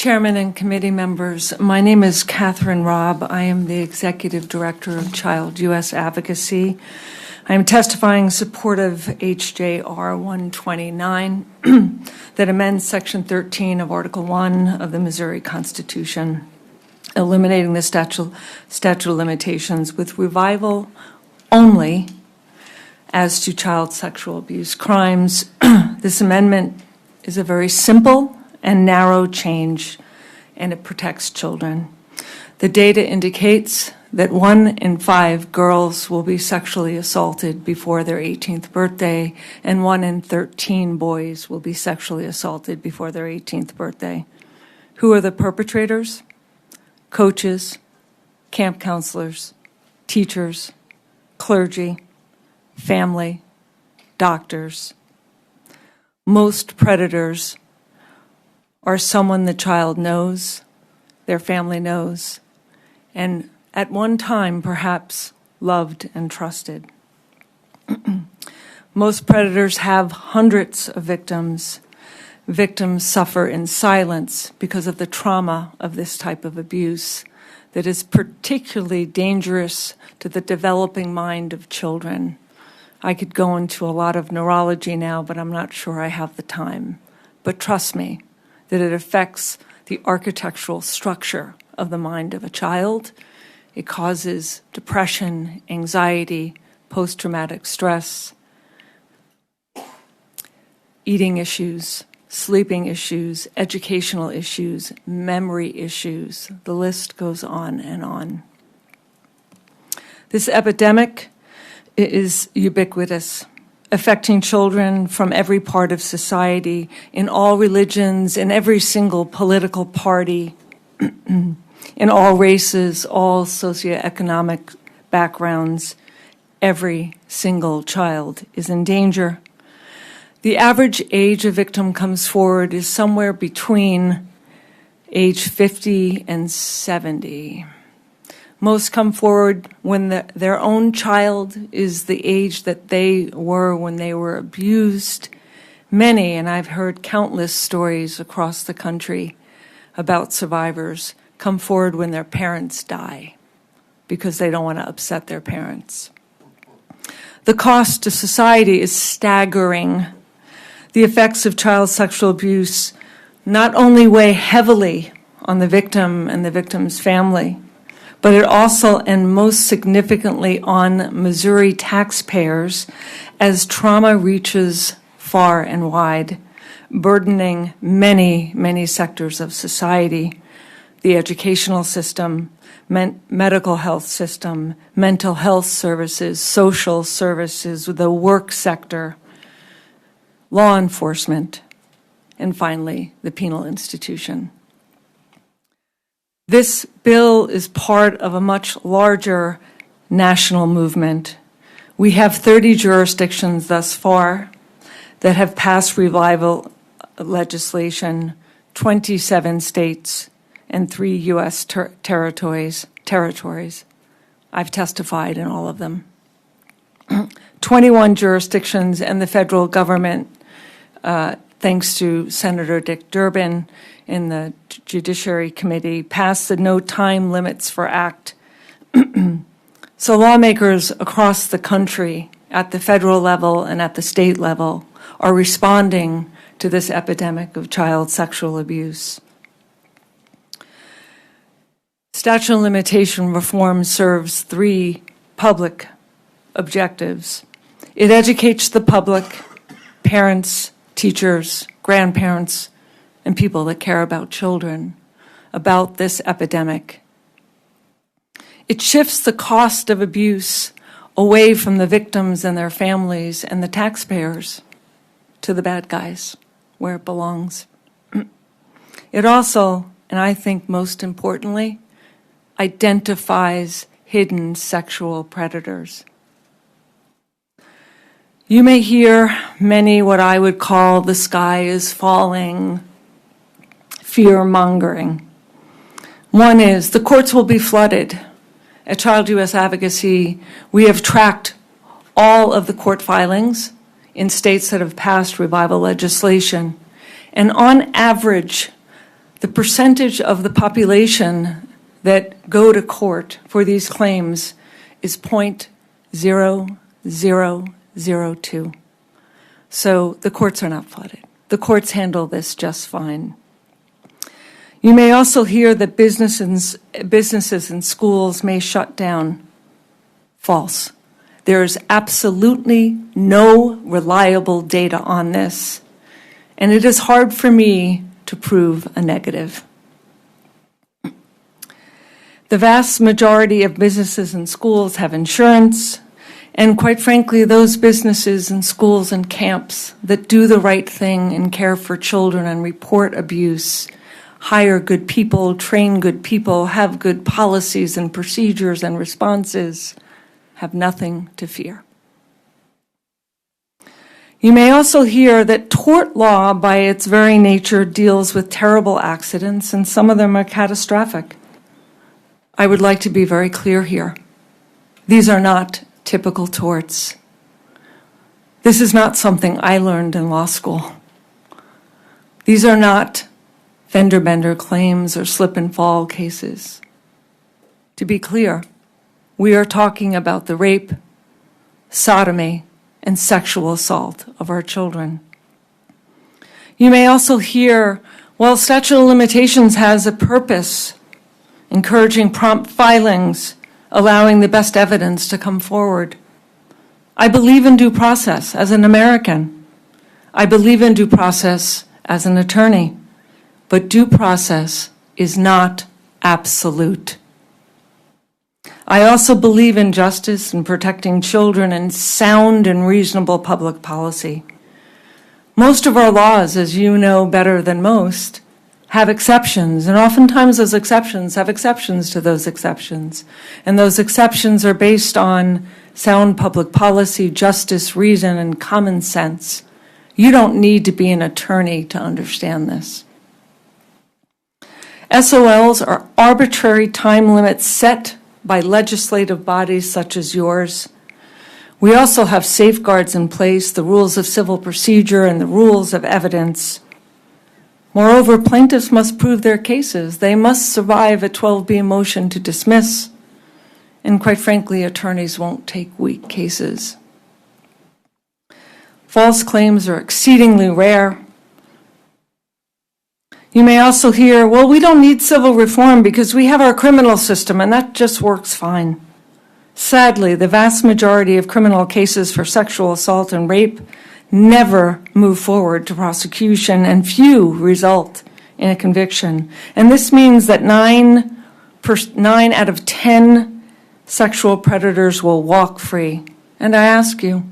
Chairman and committee members, my name is Kathryn Robb. I am the Executive Director of Child U.S. Advocacy. I am testifying in support of HJR 129 that amends Section 13 of Article 1 of the Missouri Constitution, eliminating the statute of limitations with revival only as to child sexual abuse crimes. This amendment is a very simple and narrow change, and it protects children. The data indicates that 1 in 5 girls will be sexually assaulted before their 18th birthday, and 1 in 13 boys will be sexually assaulted before their 18th birthday. Who are the perpetrators? Coaches, camp counselors, teachers, clergy, family, doctors. Most predators are someone the child knows, their family knows, and at one time perhaps loved and trusted. Most predators have hundreds of victims. Victims suffer in silence because of the trauma of this type of abuse that is particularly dangerous to the developing mind of children. I could go into a lot of neurology now, but I'm not sure I have the time. But trust me, that it affects the architectural structure of the mind of a child. It causes depression, anxiety, post-traumatic stress, eating issues, sleeping issues, educational issues, memory issues. The list goes on and on. This epidemic is ubiquitous, affecting children from every part of society, in all religions, in every single political party, in all races, all socioeconomic backgrounds. Every single child is in danger. The average age a victim comes forward is somewhere between age 50 and 70. Most come forward when their own child is the age that they were when they were abused. Many, and I've heard countless stories across the country about survivors, come forward when their parents die because they don't want to upset their parents. The cost to society is staggering. The effects of child sexual abuse not only weigh heavily on the victim and the victim's family, but it also, and most significantly, on Missouri taxpayers as trauma reaches far and wide, burdening many, many sectors of society: the educational system, medical health system, mental health services, social services, the work sector, law enforcement, and finally, the penal institution. This bill is part of a much larger national movement. We have 30 jurisdictions thus far that have passed revival legislation, 27 states, and 3 U.S. territories. I've testified in all of them. 21 jurisdictions and the federal government, thanks to Senator Dick Durbin in the Judiciary Committee, passed the No Time Limits for Act. So lawmakers across the country, at the federal level and at the state level, are responding to this epidemic of child sexual abuse. Statute of limitation reform serves 3 public objectives. It educates the public, parents, teachers, grandparents, and people that care about children about this epidemic. It shifts the cost of abuse away from the victims and their families and the taxpayers to the bad guys, where it belongs. It also, and I think most importantly, identifies hidden sexual predators. You may hear many what I would call the sky is falling fear-mongering. One is the courts will be flooded. At Child U.S. Advocacy, we have tracked all of the court filings in states that have passed revival legislation. And on average, The percentage of the population that go to court for these claims is 0.0002. So the courts are not flooded. The courts handle this just fine. You may also hear that businesses and schools may shut down. False. There is absolutely no reliable data on this, and it is hard for me to prove a negative. The vast majority of businesses and schools have insurance, and quite frankly, those businesses and schools and camps that do the right thing and care for children and report abuse, hire good people, train good people, have good policies and procedures and responses, have nothing to fear. You may also hear that tort law, by its very nature, deals with terrible accidents, and some of them are catastrophic. I would like to be very clear here. These are not typical torts. This is not something I learned in law school. These are not fender bender claims or slip and fall cases. To be clear, we are talking about the rape, sodomy, and sexual assault of our children. You may also hear, well, statute of limitations has a purpose, encouraging prompt filings, allowing the best evidence to come forward. I believe in due process as an American. I believe in due process as an attorney. But due process is not absolute. I also believe in justice and protecting children and sound and reasonable public policy. Most of our laws, as you know better than most, have exceptions, and oftentimes those exceptions have exceptions to those exceptions. And those exceptions are based on sound public policy, justice, reason, and common sense. You don't need to be an attorney to understand this. SOLs are arbitrary time limits set by legislative bodies such as yours. We also have safeguards in place, the rules of civil procedure and the rules of evidence. Moreover, plaintiffs must prove their cases. They must survive a 12B motion to dismiss. And quite frankly, attorneys won't take weak cases. False claims are exceedingly rare. You may also hear, well, we don't need civil reform because we have our criminal system and that just works fine. Sadly, the vast majority of criminal cases for sexual assault and rape never move forward to prosecution, and few result in a conviction. And this means that 9 out of 10 sexual predators will walk free. And I ask you,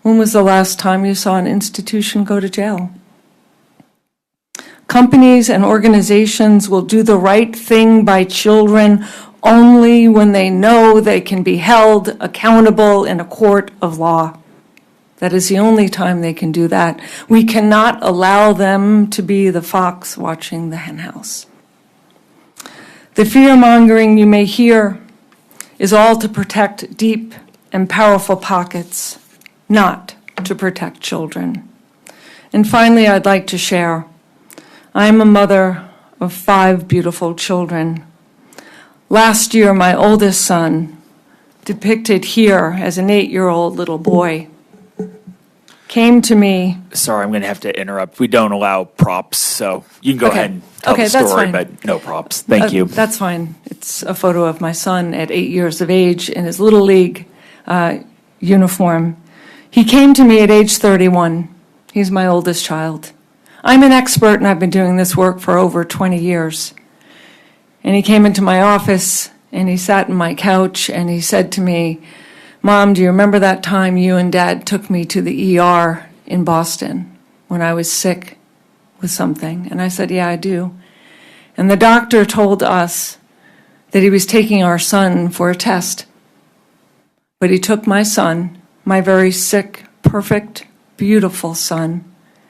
when was the last time you saw an institution go to jail? Companies and organizations will do the right thing by children only when they know they can be held accountable in a court of law. That is the only time they can do that. We cannot allow them to be the fox watching the henhouse. The fear-mongering you may hear is all to protect deep and powerful pockets, not to protect children. And finally, I'd like to share, I'm a mother of 5 beautiful children. Last year, my oldest son, depicted here as an 8-year-old little boy, came to me. Sorry, I'm going to have to interrupt. We don't allow props, so you can go ahead and tell the story, but no props. Thank you. That's fine. It's a photo of my son at 8 years of age in his Little League uniform. He came to me at age 31. He's my oldest child. I'm an expert, and I've been doing this work for over 20 years. And he came into my office, and he sat on my couch, and he said to me, Mom, do you remember that time you and Dad took me to the ER in Boston when I was sick with something? And I said, yeah, I do. And the doctor told us that he was taking our son for a test. But he took my son, my very sick, perfect, beautiful son,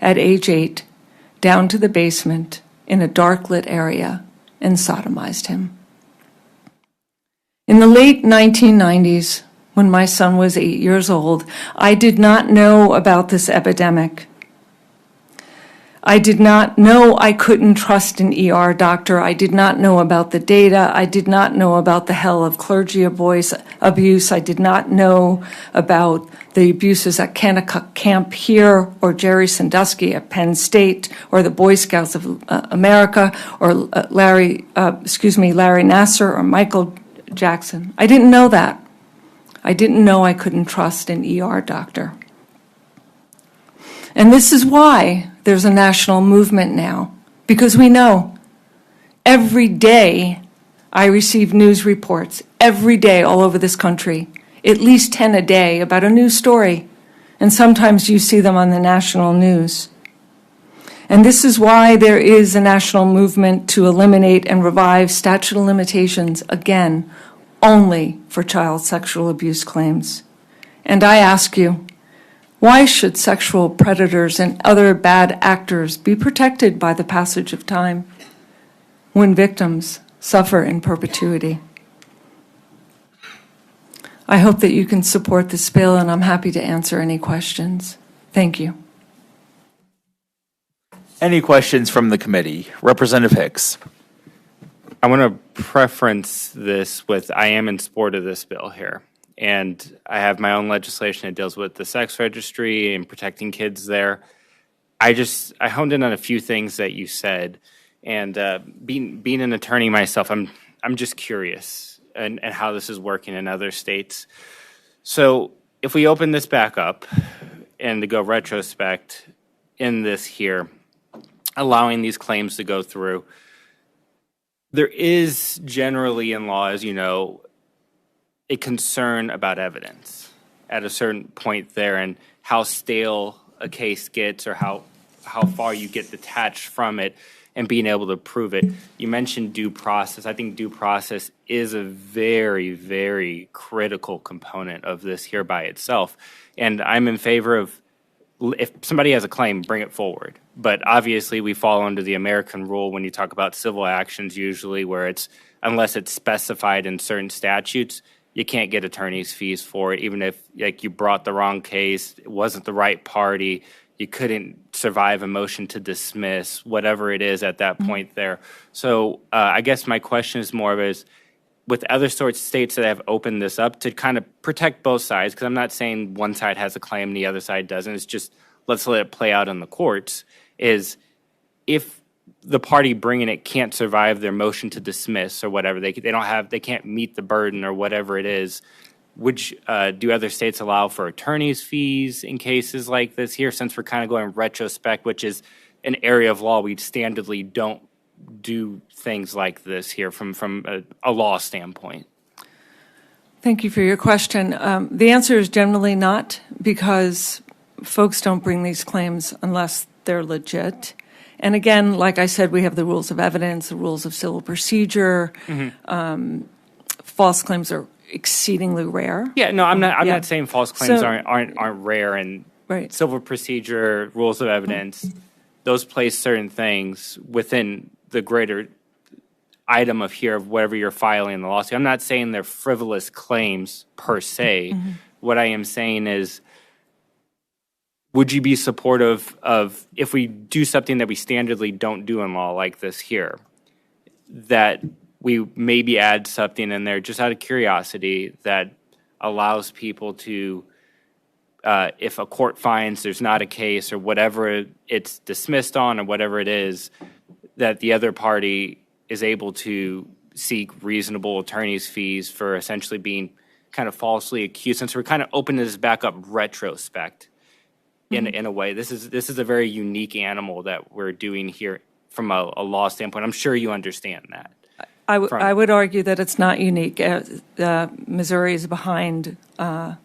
at age 8, down to the basement in a dark lit area and sodomized him. In the late 1990s, when my son was 8 years old, I did not know about this epidemic. I did not know I couldn't trust an ER doctor. I did not know about the data. I did not know about the hell of clergy abuse. I did not know about the abuses at Kanakuk Camp here, or Jerry Sandusky at Penn State, or the Boy Scouts of America, or Larry Nasser or Michael Jackson. I didn't know that. I didn't know I couldn't trust an ER doctor. And this is why there's a national movement now, because we know every day I receive news reports, every day all over this country, at least 10 a day about a news story, and sometimes you see them on the national news. And this is why there is a national movement to eliminate and revive statute of limitations, again, only for child sexual abuse claims. And I ask you, why should sexual predators and other bad actors be protected by the passage of time when victims suffer in perpetuity? I hope that you can support this bill, and I'm happy to answer any questions. Thank you. Any questions from the committee? Representative Hicks. I want to preference this with I am in support of this bill here. And I have my own legislation that deals with the sex registry and protecting kids there. I honed in on a few things that you said, and being an attorney myself, I'm just curious and how this is working in other states. So if we open this back up and to go retrospect in this here, allowing these claims to go through, there is generally in law, as you know, a concern about evidence at a certain point there, and how stale a case gets, or how far you get detached from it and being able to prove it. You mentioned due process. I think due process is a very, very critical component of this here by itself. And I'm in favor of, if somebody has a claim, bring it forward. But obviously we fall under the American rule when you talk about civil actions, usually, where it's, unless it's specified in certain statutes, you can't get attorney's fees for it, even if you brought the wrong case, it wasn't the right party, you couldn't survive a motion to dismiss, whatever it is at that point there. So I guess my question is more of is, with other sorts of states that have opened this up to kind of protect both sides, because I'm not saying one side has a claim and the other side doesn't, it's just let's let it play out in the courts, is if the party bringing it can't survive their motion to dismiss or whatever, they can't meet the burden or whatever it is, do other states allow for attorney's fees in cases like this here, since we're kind of going retrospect, which is an area of law we standardly don't do things like this here from a law standpoint? Thank you for your question. The answer is generally not, because folks don't bring these claims unless they're legit. And again, like I said, we have the rules of evidence, the rules of civil procedure. False claims are exceedingly rare. Yeah, no, I'm not saying false claims aren't rare, and right. Civil procedure, rules of evidence, those place certain things within the greater item of here of whatever you're filing in the lawsuit. I'm not saying they're frivolous claims per se. What I am saying is, would you be supportive of, if we do something that we standardly don't do in law like this here, that we maybe add something in there just out of curiosity that allows people to, if a court finds there's not a case or whatever it's dismissed on or whatever it is, that the other party is able to seek reasonable attorney's fees for essentially being kind of falsely accused, since we're kind of opening this back up retrospect. In a way, this is a very unique animal that we're doing here from a law standpoint. I'm sure you understand that. I would argue that it's not unique. Missouri is behind on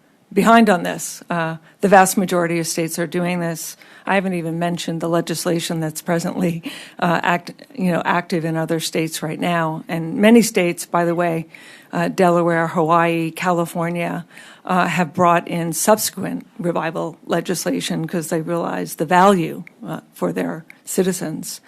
this. The vast majority of states are doing this. I haven't even mentioned the legislation that's presently active in other states right now. And many states, by the way, Delaware, Hawaii, California, have brought in subsequent revival legislation because they realize the value for their citizens.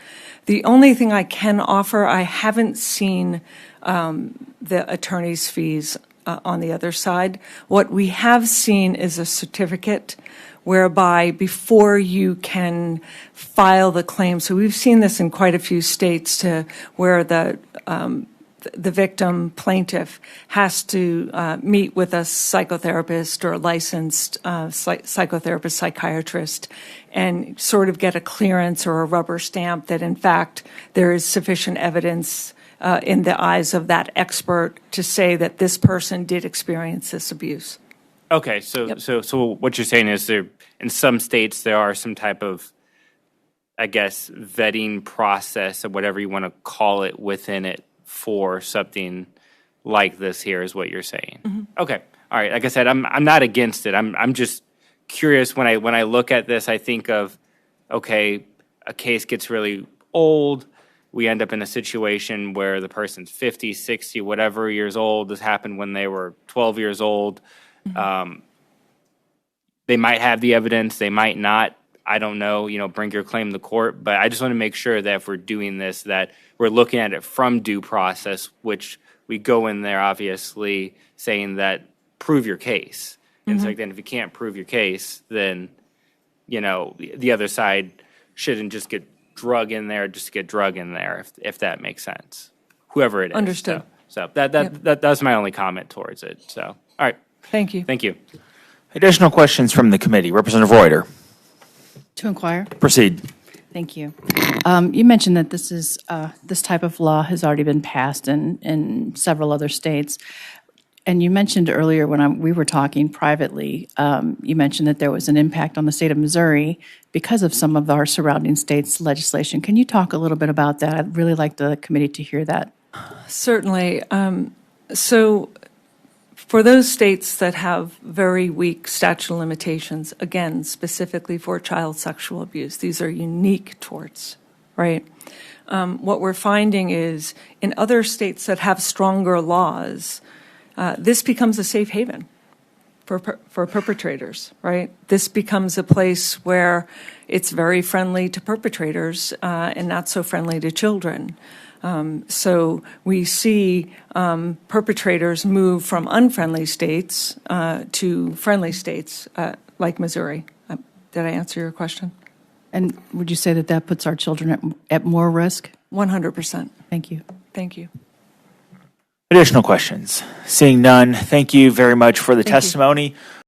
The only thing I can offer, I haven't seen the attorney's fees on the other side. What we have seen is a certificate whereby before you can file the claim, so we've seen this in quite a few states where the victim plaintiff has to meet with a psychotherapist or a licensed psychotherapist, psychiatrist, and sort of get a clearance or a rubber stamp that, in fact, there is sufficient evidence in the eyes of that expert to say that this person did experience this abuse. Okay, so what you're saying is there, in some states, there are some type of, I guess, vetting process or whatever you want to call it within it for something like this here is what you're saying. Mm-hmm. Okay. All right. Like I said, I'm not against it. I'm just curious when I look at this, I think of, okay, a case gets really old. We end up in a situation where the person's 50, 60, whatever years old. This happened when they were 12 years old. Mm-hmm. They might have the evidence. They might not. I don't know, bring your claim to court, but I just want to make sure that if we're doing this, that we're looking at it from due process, which we go in there obviously saying that prove your case. And so then if you can't prove your case, then, the other side shouldn't just get drug in there, if that makes sense. Whoever it is. Understood. So that's my only comment towards it. So, all right. Thank you. Thank you. Additional questions from the committee. Representative Reuter. To inquire. Proceed. Thank you. You mentioned that this type of law has already been passed in several other states. And you mentioned earlier when we were talking privately, you mentioned that there was an impact on the state of Missouri because of some of our surrounding states' legislation. Can you talk a little bit about that? I'd really like the committee to hear that. Certainly. So for those states that have very weak statute of limitations, again, specifically for child sexual abuse, these are unique torts, right? What we're finding is in other states that have stronger laws, this becomes a safe haven for perpetrators, right? This becomes a place where it's very friendly to perpetrators and not so friendly to children. So we see perpetrators move from unfriendly states to friendly states like Missouri. Did I answer your question? And would you say that puts our children at more risk? 100%. Thank you. Thank you. Additional questions? Seeing none, thank you very much for the testimony.